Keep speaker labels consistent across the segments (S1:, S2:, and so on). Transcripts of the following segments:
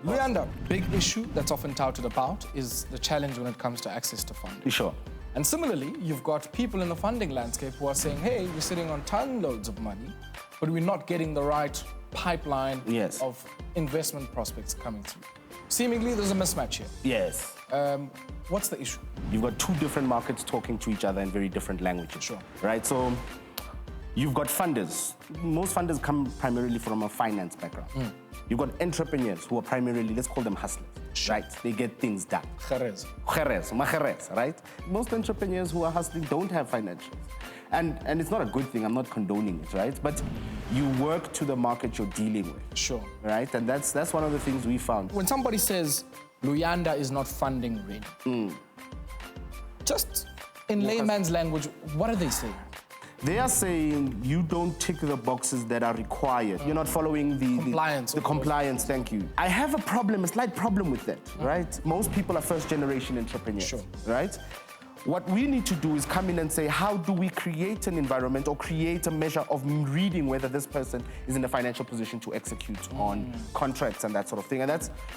S1: Luyanda, big issue that's often touted about is the challenge when it comes to access to funding.
S2: Sure.
S1: And similarly, you've got people in the funding landscape who are saying, hey, we're sitting on ton loads of money, but we're not getting the right pipeline
S2: Yes.
S1: of investment prospects coming through. Seemingly, there's a mismatch here.
S2: Yes.
S1: What's the issue?
S2: You've got two different markets talking to each other in very different languages.
S1: Sure.
S2: Right? So you've got funders. Most funders come primarily from a finance background. You've got entrepreneurs who are primarily, let's call them hustlers, right? They get things done.
S1: Jerez.
S2: Majerez, right? Most entrepreneurs who are hustling don't have financials. And it's not a good thing, I'm not condoning it, right? But you work to the market you're dealing with.
S1: Sure.
S2: Right? And that's one of the things we found.
S1: When somebody says Luyanda is not funding ready, just in layman's language, what are they saying?
S2: They are saying you don't tick the boxes that are required. You're not following the
S1: Compliance,
S2: The
S1: of course.
S2: compliance, thank you. I have a slight problem with that, right? Most people are first generation entrepreneurs,
S1: Sure.
S2: right? What we need to do is come in and say, how do we create an environment or create a measure of reading whether this person is in a financial position to execute on contracts and that sort of thing. And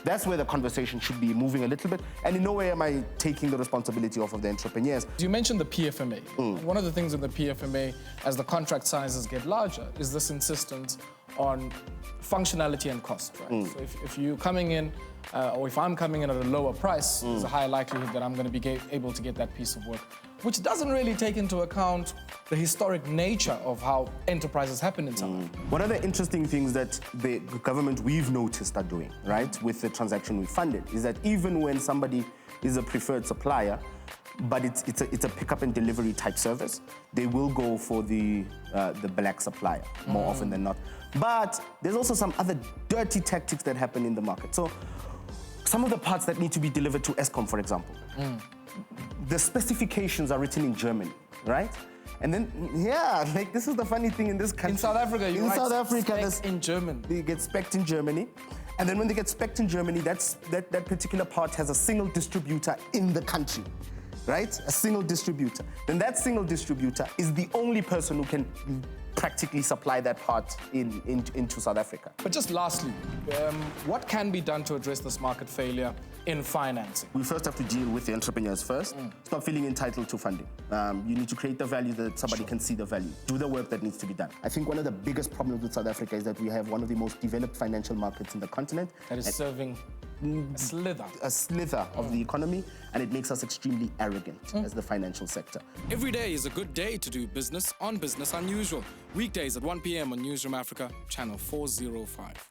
S2: that's where the conversation should be moving a little bit. And in no way am I taking the responsibility off of the entrepreneurs.
S1: You mentioned the PFMA. One of the things in the PFMA, as the contract sizes get larger, is this insistence on functionality and cost, right? So if you're coming in, or if I'm coming in at a lower price, there's a higher likelihood that I'm going to be able to get that piece of work, which doesn't really take into account the historic nature of how enterprises happen in South Africa.
S2: One of the interesting things that the government we've noticed are doing, right, with the transaction we funded, is that even when somebody is a preferred supplier, but it's a pickup and delivery type service, they will go for the black supplier more often than not. But there's also some other dirty tactics that happen in the market. So some of the parts that need to be delivered to ESCOM, for example, the specifications are written in German, right? And then, yeah, like this is the funny thing in this country.
S1: In South Africa, you write spec in German.
S2: They get spec'd in Germany. And then when they get spec'd in Germany, that particular part has a single distributor in the country, right? A single distributor. Then that single distributor is the only person who can practically supply that part into South Africa.
S1: But just lastly, what can be done to address this market failure in financing?
S2: We first have to deal with the entrepreneurs first. Stop feeling entitled to funding. You need to create the value that somebody can see the value. Do the work that needs to be done. I think one of the biggest problems with South Africa is that we have one of the most developed financial markets in the continent.
S1: That is serving a slither
S2: of the economy, and it makes us extremely arrogant as the financial sector.
S3: Every day is a good day to do business on Business Unusual. Weekdays at 1 p.m. on Newsroom Africa, channel 405.